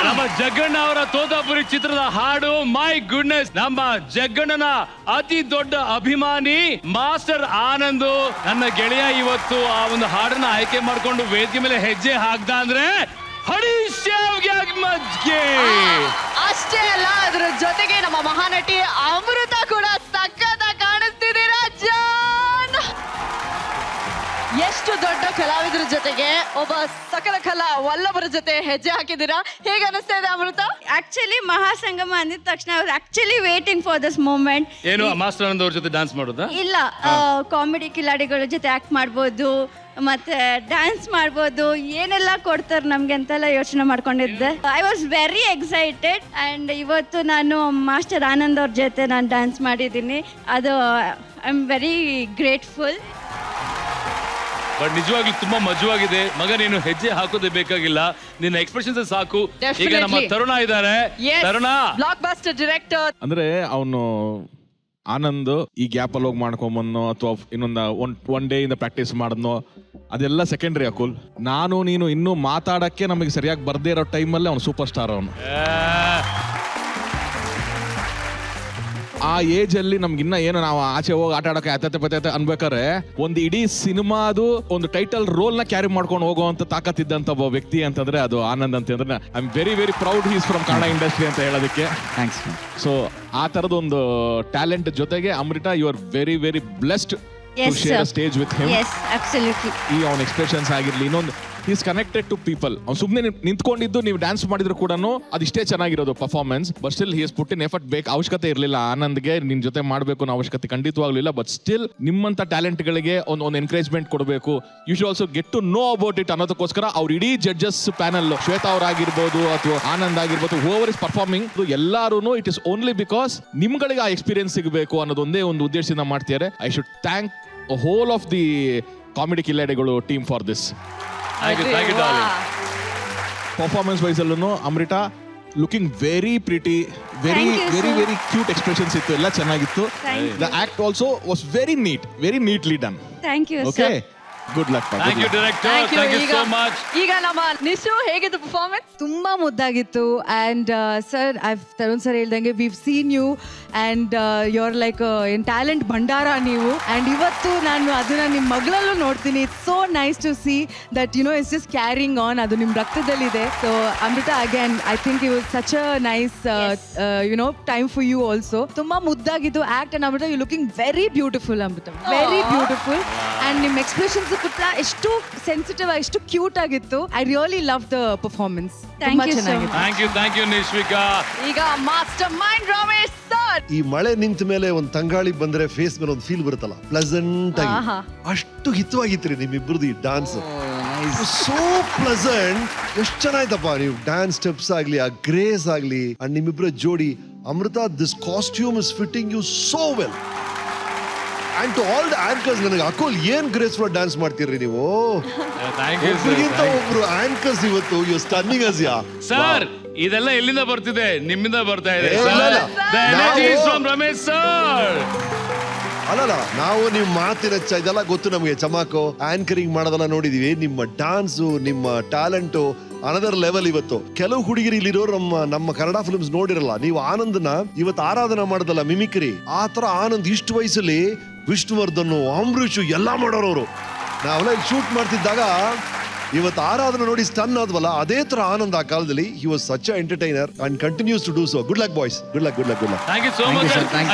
ನಮ್ಮ ಜಗ್ಗಣ್ಣ ಅವರ ತೋತಾಪುರಿ ಚಿತ್ರದ ಹಾಡು ಮೈ ಗುಡ್ನೆಸ್. ನಮ್ಮ ಜಗ್ಗಣ್ಣನ ಅತಿ ದೊಡ್ಡ ಅಭಿಮಾನಿ ಮಾಸ್ಟರ್ ಆನಂದ್ ನನ್ನ ಗೆಳೆಯ ಇವತ್ತು ಆ ಒಂದು ಹಾಡನ್ನ ಆಯ್ಕೆ ಮಾಡ್ಕೊಂಡು ವೇದಿಕೆ ಮೇಲೆ ಹೆಜ್ಜೆ ಹಾಕ್ದ ಅಂದ್ರೆ ಅಷ್ಟೇ ಅಲ್ಲ, ಅದ್ರ ಜೊತೆಗೆ ನಮ್ಮ ಮಹಾನಟಿ ಅಮೃತ ಕೂಡ ಸಖತ್ ಕಾಣಿಸ್ತಿದ್ದೀರಾ ಜಾನ್. ಎಷ್ಟು ದೊಡ್ಡ ಕಲಾವಿದರ ಜೊತೆಗೆ ಒಬ್ಬ ಸಕಲ ಕಲಾ ವಲ್ಲಭರ ಜೊತೆ ಹೆಜ್ಜೆ ಹಾಕಿದ್ದೀರಾ. ಹೇಗೆ ಅನಿಸ್ತಾ ಇದೆ ಅಮೃತ? ಆಕ್ಚುಲಿ ಮಹಾಸಂಗಮ ಅಂದಿದ ತಕ್ಷಣ I was actually waiting for this moment. ಏನು ಮಾಸ್ಟರ್ ಆನಂದ್ ಅವ್ರ ಜೊತೆ ಡ್ಯಾನ್ಸ್ ಮಾಡೋದಾ? ಇಲ್ಲ, ಕಾಮಿಡಿ ಕಿಲಾಡಿಗಳ ಜೊತೆ ಆಕ್ಟ್ ಮಾಡ್ಬೋದು, ಮತ್ತೆ ಡ್ಯಾನ್ಸ್ ಮಾಡ್ಬೋದು, ಏನೆಲ್ಲ ಕೊಡ್ತಾರೆ ನಮ್ಗೆ ಅಂತೆಲ್ಲ ಯೋಚನೆ ಮಾಡ್ಕೊಂಡಿದ್ದೆ. I was very excited and ಇವತ್ತು ನಾನು ಮಾಸ್ಟರ್ ಆನಂದ್ ಅವ್ರ ಜೊತೆ ನಾನು ಡ್ಯಾನ್ಸ್ ಮಾಡಿದ್ದೀನಿ. ಅದು I am very grateful. But ನಿಜವಾಗ್ಲೂ ತುಂಬಾ ಮಜವಾಗಿದೆ ಮಗ. ನೀನು ಹೆಜ್ಜೆ ಹಾಕೋದೇ ಬೇಕಾಗಿಲ್ಲ, ನಿನ್ನ ಎಕ್ಸ್ಪ್ರೆಷನ್ಸ್ ಸಾಕು. ಈಗ ನಮ್ಮ ತರುಣ ಇದ್ದಾರೆ. ತರುಣ ಬ್ಲಾಕ್ ಬಸ್ಟರ್ ಡೈರೆಕ್ಟರ್. ಅಂದ್ರೆ ಅವನು ಆನಂದ್ ಈ ಗ್ಯಾಪ್ ಅಲ್ಲಿ ಹೋಗಿ ಮಾಡ್ಕೊಂಬನ್ನೋ ಅಥವಾ ಇನ್ನೊಂದು ಒನ್ ಡೇ ಇಂದ ಪ್ರಾಕ್ಟೀಸ್ ಮಾಡಿದ್ನೋ ಅದೆಲ್ಲ ಸೆಕೆಂಡ್ರಿ ಅಕುಲ್. ನಾನು ನೀನು ಇನ್ನೂ ಮಾತಾಡಕ್ಕೆ ನಮಗೆ ಸರಿಯಾಗಿ ಬರ್ದೇ ಇರೋ ಟೈಮಲ್ಲೇ ಅವನು ಸೂಪರ್ ಸ್ಟಾರ್. ಅವನು ಆ ಏಜ್ ಅಲ್ಲಿ ನಮ್ಗಿನ್ನ ಏನು ನಾವು ಆಚೆ ಹೋಗಿ ಆಟ ಆಡಕ್ಕೆ ಅತ್ತೆ ಅನ್ಬೇಕಾರೆ ಒಂದು ಇಡೀ ಸಿನಿಮಾದು ಒಂದು ಟೈಟಲ್ ರೋಲ್ ನ ಕ್ಯಾರಿ ಮಾಡ್ಕೊಂಡು ಹೋಗುವಂತ ತಾಕತ್ತಿದ್ದಂತ ಒಬ್ಬ ವ್ಯಕ್ತಿ ಅಂತಂದ್ರೆ ಅದು ಆನಂದ್ ಅಂತ ಅಂದ್ರೆ I am very very proud he's from Kannada industry ಅಂತ ಹೇಳೋದಕ್ಕೆ. ಥ್ಯಾಂಕ್ಸ್. ಸೊ ಆ ತರದೊಂದು ಟ್ಯಾಲೆಂಟ್ ಜೊತೆಗೆ Amrutha you are very very blessed to share stage with him. Yes, absolutely. ಈ ಅವನ ಎಕ್ಸ್ಪ್ರೆಷನ್ಸ್ ಆಗಿರ್ಲಿ, ಇನ್ನೊಂದು ಈಸ್ ಕನೆಕ್ಟೆಡ್ ಟು ಪೀಪಲ್. ಅವ್ನು ಸುಮ್ಮನೆ ನಿಂತ್ಕೊಂಡಿದ್ದು ನೀವು ಡ್ಯಾನ್ಸ್ ಮಾಡಿದ್ರು ಕೂಡ ಅದಿಷ್ಟೇ ಚೆನ್ನಾಗಿರೋದು ಪರ್ಫಾರ್ಮೆನ್ಸ್. ಬಟ್ ಸ್ಟಿಲ್ ಹಿ ಹಸ್ ಪುಟ್ ಇನ್ ಎಫರ್ಟ್. ಬೇಕು ಅವಶ್ಯಕತೆ ಇರಲಿಲ್ಲ ಆನಂದ್ಗೆ ನಿನ್ ಜೊತೆ ಮಾಡಬೇಕು ಅನ್ನೋ ಅವಶ್ಯಕತೆ ಖಂಡಿತವಾಗ್ಲೂ ಇಲ್ಲ. ಬಟ್ ಸ್ಟಿಲ್ ನಿಮ್ಮಂತ ಟ್ಯಾಲೆಂಟ್ ಗಳಿಗೆ ಒಂದು ಎನ್ಕರೇಜ್ಮೆಂಟ್ ಕೊಡಬೇಕು. You should also get to know about it ಅನ್ನೋದಕ್ಕೋಸ್ಕರ ಅವ್ರ ಇಡೀ ಜಡ್ಜಸ್ ಪ್ಯಾನಲ್ ಶ್ವೇತಾ ಅವರಾಗಿರ್ಬೋದು ಅಥವಾ ಆನಂದ್ ಆಗಿರ್ಬೋದು, ಹೂವರ್ ಇಸ್ ಪರ್ಫಾರ್ಮಿಂಗ್ ಎಲ್ಲಾರು ಇಟ್ ಇಸ್ ಓನ್ಲಿ ಬಿಕಾಸ್ ನಿಮ್ಗಳಿಗೆ ಆ ಎಕ್ಸ್ಪೀರಿಯನ್ಸ್ ಸಿಗಬೇಕು ಅನ್ನೋದೊಂದೇ ಒಂದು ಉದ್ದೇಶದಿಂದ ಮಾಡ್ತಿದ್ದಾರೆ. I should thank whole of the comedy ಕಿಲಾಡಿಗಳು team for this. Thank you darling. Performance wise allೂ Amrutha looking very pretty, very very very cute expressions ಇತ್ತು, ಎಲ್ಲ ಚೆನ್ನಾಗಿತ್ತು. The act also was very neat, very neatly done. Thank you, okay sir. Good luck. Thank you director. Thank you so much. ಈಗ ನಮ್ಮ ನಿಶು ಹೇಗಿತ್ತು performance? ತುಂಬಾ ಮುದ್ದಾಗಿತ್ತು. And sir Tarun sir ಹೇಳ್ದಂಗೆ we've seen you and you are like ಏನ್ talent ಭಂಡಾರ ನೀವು. And ಇವತ್ತು ನಾನು ಅದನ್ನ ನಿಮ್ಮ ಮಗಳಲ್ಲೂ ನೋಡ್ತೀನಿ. It's so nice to see that you know it's just carrying on. ಅದು ನಿಮ್ಮ ರಕ್ತದಲ್ಲಿದೆ. So Amrutha again I think it was such a nice you know time for you also. ತುಂಬಾ ಮುದ್ದಾಗಿತ್ತು act. And Amrutha you looking very beautiful Amrutha, very beautiful. And ನಿಮ್ಮ expressions ಕೂಡ ಎಷ್ಟು sensitive, ಎಷ್ಟು cute ಆಗಿತ್ತು. I really love the performance. ತುಂಬಾ ಚೆನ್ನಾಗಿತ್ತು. Thank you Nishvika. ಈಗ ಮಾಸ್ಟರ್ ಮೈಂಡ್ ರಮೇಶ್ ಸರ್. ಈ ಮಳೆ ನಿಂತ ಮೇಲೆ ಒಂದು ತಂಗಾಳಿ ಬಂದ್ರೆ ಫೇಸ್ ಮೇಲೆ ಒಂದು ಫೀಲ್ ಬರುತ್ತಲ್ಲ, ಪ್ಲೆಸೆಂಟ್ ಆಗಿ. ಅಷ್ಟು ಹಿತವಾಗಿತ್ರಿ ನಿಮ್ಮಿಬ್ರದ್ದು ಈ ಡಾನ್ಸ್. So pleasant. ಎಷ್ಟು ಚೆನ್ನಾಯ್ತಪ್ಪ ನೀವು ಡ್ಯಾನ್ಸ್ ಸ್ಟೆಪ್ಸ್ ಆಗ್ಲಿ, ಆ ಗ್ರೇಸ್ ಆಗ್ಲಿ, ಅಂಡ್ ನಿಮ್ಮಿಬ್ರ ಜೋಡಿ. Amrutha, this costume is fitting you so well. And to all the anchors, ನನಗೆ ಅಕೋಲ್ ಏನ್ ಗ್ರೇಸ್ಫುಲ್ ಡ್ಯಾನ್ಸ್ ಮಾಡ್ತೀರಿ ನೀವು. ಒಬ್ರಿಗಿಂತ ಒಬ್ರು ಆಂಕರ್ಸ್ ಇವತ್ತು you stunning us. Yeah sir, ಇದೆಲ್ಲ ಎಲ್ಲಿಂದ ಬರ್ತಿದೆ? ನಿಮ್ಮಿಂದ ಬರ್ತಾ ಇದೆ. ರಮೇಶ್ ಸರ್ ಅಲ್ಲಲ್ಲ, ನಾವು ನಿಮ್ಮ ಮಾತಿನ ಇದೆಲ್ಲ ಗೊತ್ತು ನಮಗೆ. ಚಮಾಕೋ ಆಂಕರಿಂಗ್ ಮಾಡೋದೆಲ್ಲ ನೋಡಿದೀವಿ. ನಿಮ್ಮ ಡಾನ್ಸು, ನಿಮ್ಮ ಟ್ಯಾಲೆಂಟು ಅನದರ್ ಲೆವೆಲ್. ಇವತ್ತು ಕೆಲವು ಹುಡುಗಿರು ಇಲ್ಲಿರೋರು ನಮ್ಮ ಕನ್ನಡ ಫಿಲ್ಮ್ಸ್ ನೋಡಿರಲ್ಲ. ನೀವು ಆನಂದನ ಇವತ್ತು ಆರಾಧನಾ ಮಾಡೋದಲ್ಲ, ಮಿಮಿಕ್ರಿ. ಆ ತರ ಆನಂದ್ ಇಷ್ಟು ವಯಸ್ಸಲ್ಲಿ ವಿಷ್ಣುವರ್ಧನ್, ಅಂಬರೀಷ್ ಎಲ್ಲ ಮಾಡೋರವರು. ನಾವೆಲ್ಲ ಇಲ್ಲಿ ಶೂಟ್ ಮಾಡ್ತಿದ್ದಾಗ ಇವತ್ತು ಆರಾಧನಾ ನೋಡಿ ಸ್ಟನ್ ಆದ್ವಲ್ಲ, ಅದೇ ತರ ಆನಂದ್ ಆ ಕಾಲದಲ್ಲಿ. He was such a entertainer and continues to do so. Good luck boys, good luck, good luck, good luck. Thank you so much sir.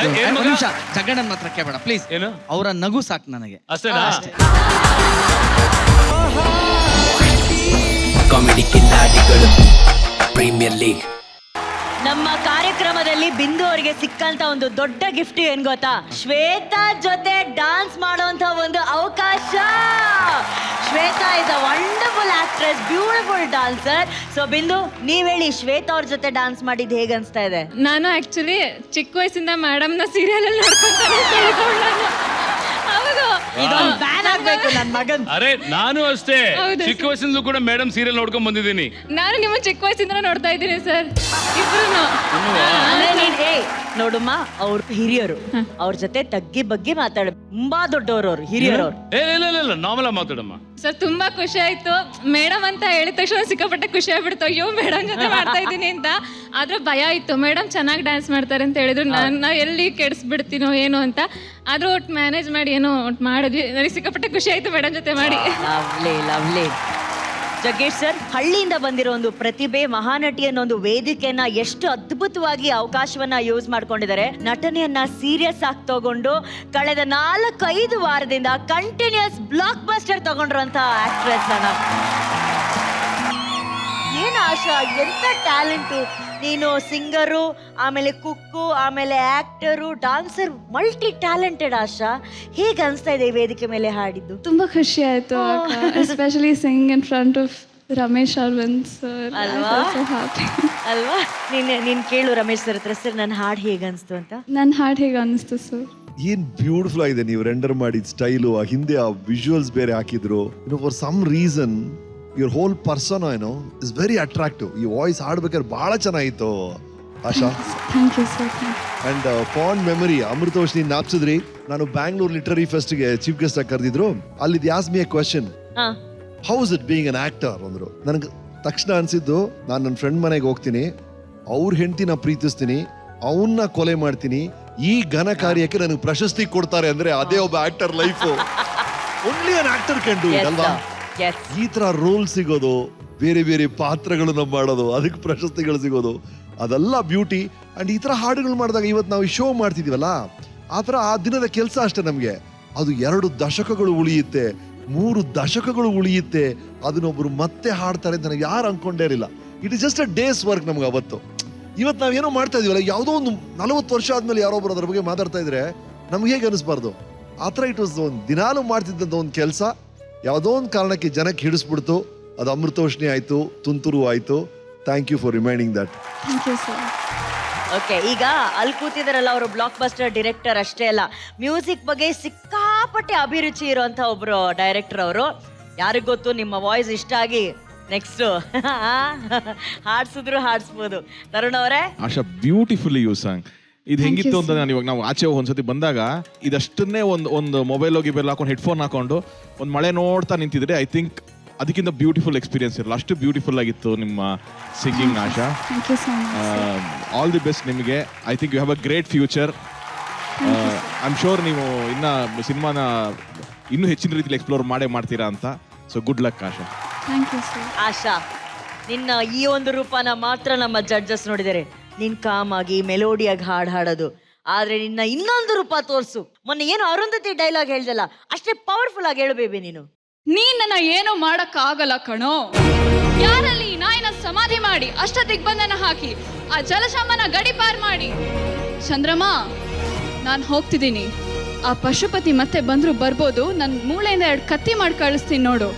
ಒಂದು ನಿಮಿಷ, ಜಗಣ್ಣನ್ ಮಾತ್ರ ಕೇಳಬೇಡ ಪ್ಲೀಸ್. ಏನು? ಅವರ ನಗು ಸಾಕು ನನಗೆ. ಅಷ್ಟೇನಾ? ಕಾಮಿಡಿ ಕಿಲಾಡಿಗಳು ಪ್ರೀಮಿಯರ್ ಲೀಗ್. ನಮ್ಮ ಕಾರ್ಯಕ್ರಮದಲ್ಲಿ ಬಿಂದು ಅವರಿಗೆ ಸಿಕ್ಕಂತ ಒಂದು ದೊಡ್ಡ ಗಿಫ್ಟ್ ಏನ್ ಗೊತ್ತಾ? ಶ್ವೇತಾ ಜೊತೆ ಡಾನ್ಸ್ ಮಾಡುವಂತ ಒಂದು ಅವಕಾಶ. Shweta is a wonderful actress, beautiful dancer. So ಬಿಂದು, ನೀವ್ ಹೇಳಿ, ಶ್ವೇತಾ ಅವ್ರ ಜೊತೆ ಡಾನ್ಸ್ ಮಾಡಿದ್ದು ಹೇಗೆ ಅನ್ಸ್ತಾ ಇದೆ? ನಾನು ಆಕ್ಚುಲಿ ಚಿಕ್ಕ ವಯಸ್ಸಿಂದ ಮೇಡಮ್ನ ಸೀರಿಯಲ್ ಅಲ್ಲಿ ಇದೊಂದು ಬ್ಯಾನ್ ಆಗ್ಬೇಕು ನನ್ನ ಮಗನ್. ಅರೆ ನಾನು ಅಷ್ಟೇ ಚಿಕ್ಕ ವಯಸ್ಸಿಂದಲೂ ಕೂಡ ಮೇಡಮ್ ಸೀರಿಯಲ್ ನೋಡ್ಕೊಂಡ್ ಬಂದಿದ್ದೀನಿ. ನಾನು ನಿಮ್ಮ ಚಿಕ್ಕ ವಯಸ್ಸಿಂದ ನೋಡ್ತಾ ಇದ್ದೀನಿ ಸರ್, ಇಬ್ರು. ನೋಡಮ್ಮ, ಅವ್ರ ಹಿರಿಯರು, ಅವ್ರ ಜೊತೆ ತಗ್ಗಿ ಬಗ್ಗೆ ಮಾತಾಡ. ತುಂಬಾ ದೊಡ್ಡವರು ಅವ್ರು, ಹಿರಿಯರು. ಇಲ್ಲ ನಾರ್ಮಲ್ ಆಗಿ ಮಾತಾಡಮ್ಮ. ಸರ್ ತುಂಬಾ ಖುಷಿ ಆಯ್ತು. ಮೇಡಮ್ ಅಂತ ಹೇಳಿದ ತಕ್ಷಣ ಸಿಕ್ಕಾಪಟ್ಟೆ ಖುಷಿ ಆಗ್ಬಿಡ್ತು. ಅಯ್ಯೋ ಮೇಡಮ್ ಜೊತೆ ಮಾಡ್ತಾ ಇದ್ದೀನಿ ಅಂತ. ಆದ್ರೆ ಭಯ ಇತ್ತು, ಮೇಡಮ್ ಚೆನ್ನಾಗಿ ಡ್ಯಾನ್ಸ್ ಮಾಡ್ತಾರೆ ಅಂತ ಹೇಳಿದ್ರು. ನಾನು ಎಲ್ಲಿ ಕೆಡಿಸ್ಬಿಡ್ತೀನೋ ಏನೋ ಅಂತ. ಆದ್ರೂ ಒಟ್ಟು ಮ್ಯಾನೇಜ್ ಮಾಡಿ ಏನೋ ಒಟ್ಟು ಮಾಡಿದ್ವಿ. ನನಗೆ ಸಿಕ್ಕಾಪಟ್ಟೆ ಖುಷಿ ಆಯ್ತು ಮೇಡಮ್ ಜೊತೆ ಮಾಡಿ. Lovely lovely. ಜಗ್ಗೇಶ್ ಸರ್, ಹಳ್ಳಿಯಿಂದ ಬಂದಿರೋ ಒಂದು ಪ್ರತಿಭೆ, ಮಹಾನಟಿ ಅನ್ನೋ ಒಂದು ವೇದಿಕೆಯನ್ನ ಎಷ್ಟು ಅದ್ಭುತವಾಗಿ ಅವಕಾಶವನ್ನ ಯೂಸ್ ಮಾಡ್ಕೊಂಡಿದ್ದಾರೆ. ನಟನೆಯನ್ನ ಸೀರಿಯಸ್ ಆಗಿ ತಗೊಂಡು ಕಳೆದ 4-5 ವಾರದಿಂದ ಕಂಟಿನ್ಯೂಸ್ ಬ್ಲಾಕ್ ಬಸ್ಟರ್ ತಗೊಂಡ್ರಂತ ಆಕ್ಟ್ರೆಸ್ ಏನ್ ಆಶಾ, ಎಂತ ಟ್ಯಾಲೆಂಟು ನೀನು. ಸಿಂಗರು, ಆಮೇಲೆ ಕುಕ್ಕು, ಆಮೇಲೆ ಆಕ್ಟರು, ಡಾನ್ಸರ್, ಮಲ್ಟಿ ಟ್ಯಾಲೆಂಟೆಡ್ ಆಶಾ. ಹೇಗೆ ಅನಿಸ್ತಾ ಇದೆ ಈ ವೇದಿಕೆ ಮೇಲೆ ಹಾಡಿದ್ದು? ತುಂಬಾ ಖುಷಿ ಆಯ್ತು, especially sing in front of Ramesh Aravind sir. ಅಲ್ವಾ ಅಲ್ವಾ? ನೀನ್ ಕೇಳು ರಮೇಶ್ ಸರ್ ಹತ್ರ, ಸರ್ ನನ್ನ ಹಾಡು ಹೇಗೆ ಅನಿಸ್ತು ಅಂತ. ನನ್ನ ಹಾಡು ಹೇಗೆ ಅನಿಸ್ತು ಸರ್? ಏನ್ ಬ್ಯೂಟಿಫುಲ್ ಆಗಿದೆ ನೀವು ರೆಂಡರ್ ಮಾಡಿದ ಸ್ಟೈಲು, ಆ ಹಿಂದೆ ಆ ವಿಜುವಲ್ಸ್ ಬೇರೆ ಹಾಕಿದ್ರು. For some reason your whole person is very attractive. ಈ ವಾಯ್ಸ್ ಹಾಡ್ಬೇಕಾದ್ರೆ ಬಹಳ ಚೆನ್ನಾಗಿತ್ತು Asha. Thank you sir. And fond memory, ಅಮೃತೋಷ್ ನಾಪ್ಸಿದ್ರಿ. ನಾನು ಬ್ಯಾಂಗ್ಳೂರ್ ಲಿಟರರಿ ಫೆಸ್ಟ್ಗೆ ಚೀಫ್ ಗೆಸ್ಟ್ ಆಗಿ ಕರೆದಿದ್ರು. ಅಲ್ಲಿ ask me a question, how is it being an actor ಅಂದ್ರು. ನನಗೆ ತಕ್ಷಣ ಅನ್ಸಿದ್ದು, ನಾನು ನನ್ನ ಫ್ರೆಂಡ್ ಮನೆಗೆ ಹೋಗ್ತೀನಿ, ಅವ್ರ ಹೆಂಡತಿನ ಪ್ರೀತಿಸ್ತೀನಿ, ಅವನ್ನ ಕೊಲೆ ಮಾಡ್ತೀನಿ, ಈ ಘನ ಕಾರ್ಯಕ್ಕೆ ನನಗೆ ಪ್ರಶಸ್ತಿ ಕೊಡ್ತಾರೆ ಅಂದ್ರೆ ಅದೇ ಒಬ್ಬ actor life. Only an actor can do it ಅಲ್ವಾ? ಈ ತರ ರೋಲ್ ಸಿಗೋದು, ಬೇರೆ ಬೇರೆ ಪಾತ್ರಗಳನ್ನ ಮಾಡೋದು, ಅದಕ್ಕೆ ಪ್ರಶಸ್ತಿಗಳು ಸಿಗೋದು, ಅದೆಲ್ಲ ಬ್ಯೂಟಿ. ಅಂಡ್ ಈ ತರ ಹಾಡುಗಳು ಮಾಡಿದಾಗ ಇವತ್ತು ನಾವು ಶೋ ಮಾಡ್ತಿದೀವಲ್ಲ, ಆ ತರ ಆ ದಿನದ ಕೆಲಸ ಅಷ್ಟೇ ನಮ್ಗೆ. ಅದು 2 ದಶಕಗಳು ಉಳಿಯುತ್ತೆ, 3 ದಶಕಗಳು ಉಳಿಯುತ್ತೆ. ಅದನ್ನೊಬ್ರು ಮತ್ತೆ ಹಾಡ್ತಾರೆ ಅಂತ ನನಗೆ ಯಾರು ಅನ್ಕೊಂಡೇ ಇರಲಿಲ್ಲ. It is just a days work ನಮ್ಗೆ ಅವತ್ತು. ಇವತ್ತು ನಾವೇನೋ ಮಾಡ್ತಾ ಇದೀವಲ್ಲ, ಯಾವುದೋ ಒಂದು 40 ವರ್ಷ ಆದ್ಮೇಲೆ ಯಾರೊಬ್ರು ಅದ್ರ ಬಗ್ಗೆ ಮಾತಾಡ್ತಾ ಇದ್ರೆ ನಮ್ಗೆ ಹೇಗೆ ಅನಿಸ್ಬಾರ್ದು? ಆ ಥರ ಇಟ್ ವಾಸ್ ಒಂದು ದಿನಾಲು ಮಾಡ್ತಿದ್ದಂಥ ಒಂದು ಕೆಲಸ ಯಾವುದೋ ಒಂದು ಕಾರಣಕ್ಕೆ ಜನಕ್ಕೆ ಹಿಡಿಸ್ಬಿಡ್ತು. ಅದು ಅಮೃತೋಷ್ಣಿ ಆಯ್ತು, ತುಂತುರು ಆಯ್ತು. Thank you for reminding that. Thank you sir. Okay, ಈಗ ಅಲ್ಲಿ ಕೂತಿದಾರಲ್ಲ ಅವರು ಬ್ಲಾಕ್ ಬಸ್ಟರ್ ಡೈರೆಕ್ಟರ್ ಅಷ್ಟೇ ಅಲ್ಲ, ಮ್ಯೂಸಿಕ್ ಬಗ್ಗೆ ಸಿಕ್ಕಾಪಟ್ಟೆ ಅಭಿರುಚಿ ಇರುವಂತ ಒಬ್ರು ಡೈರೆಕ್ಟರ್ ಅವರು. ಯಾರಿಗ್ ಗೊತ್ತು, ನಿಮ್ಮ ವಾಯ್ಸ್ ಇಷ್ಟ ಆಗಿ ನೆಕ್ಸ್ಟ್ ಹಾಡ್ಸಿದ್ರು ಹಾಡ್ಸ್ಬೋದು. ತರುಣ್ ಅವರೇ, ಆಶಾ ಬ್ಯೂಟಿಫುಲಿ ಯು ಸಾಂಗ್. ಇದು ಹೆಂಗಿತ್ತು ಅಂತ ನಾನು ಇವಾಗ ನಾವು ಆಚೆ ಒಂದ್ಸತಿ ಬಂದಾಗ ಇದಷ್ಟನ್ನೇ ಒಂದು ಮೊಬೈಲ್ ಗಿಬೈಲ್ ಹಾಕೊಂಡು ಹೆಡ್ಫೋನ್ ಹಾಕೊಂಡು ಒಂದು ಮಳೆ ನೋಡ್ತಾ ನಿಂತಿದ್ರೆ ಐ ಥಿಂಕ್ ಅದಕ್ಕಿಂತ ಬ್ಯೂಟಿಫುಲ್ ಎಕ್ಸ್ಪೀರಿಯನ್ಸ್ ಇರಲ್ಲ. ಅಷ್ಟು ಬ್ಯೂಟಿಫುಲ್ ಆಗಿತ್ತು ನಿಮ್ಮ singing Asha. All the best ನಿಮಗೆ. I think you have a great future. I am sure ನೀವು ಇನ್ನ ಸಿನಿಮಾನ ಇನ್ನೂ ಹೆಚ್ಚಿನ ರೀತಿಯಲ್ಲಿ ಎಕ್ಸ್ಪ್ಲೋರ್ ಮಾಡ್ತೀರಾ ಅಂತ. So good luck Asha. Asha, ನಿನ್ನ ಈ ಒಂದು ರೂಪನ ಮಾತ್ರ ನಮ್ಮ ಜಡ್ಜಸ್ ನೋಡಿದ್ದಾರೆ. ನೀನ್ ಕಾಮಾಗಿ ಮೆಲೋಡಿಯಾಗಿ ಹಾಡೋದು. ಆದ್ರೆ ನಿನ್ನ ಇನ್ನೊಂದು ರೂಪ ತೋರ್ಸು. ಮೊನ್ನೆ ಏನು ಅರುಂಧತಿ ಡೈಲಾಗ್ ಹೇಳ್ದಲ್ಲ, ಅಷ್ಟೇ ಪವರ್ಫುಲ್ ಆಗಿ ಹೇಳು ಬೇಬಿ ನೀನು. ನೀನ್ ನನ್ನ ಏನು ಮಾಡಕ್ಕಾಗಲ್ಲ ಕಣೋ. ಯಾರಲ್ಲಿ ನಾಯಿನ ಸಮಾಧಿ ಮಾಡಿ ಅಷ್ಟ ದಿಗ್ಬಂಧನ ಹಾಕಿ ಆ ಜಲಶಾಮನ ಗಡಿ ಪಾರ್ ಮಾಡಿ. ಚಂದ್ರಮ್ಮ, ನಾನು ಹೋಗ್ತಿದ್ದೀನಿ. ಆ ಪಶುಪತಿ ಮತ್ತೆ ಬಂದ್ರು ಬರ್ಬೋದು. ನನ್ನ ಮೂಳೆಯಿಂದ 2 ಕತ್ತಿ ಮಾಡಿ ಕಳಿಸ್ತೀನಿ ನೋಡು.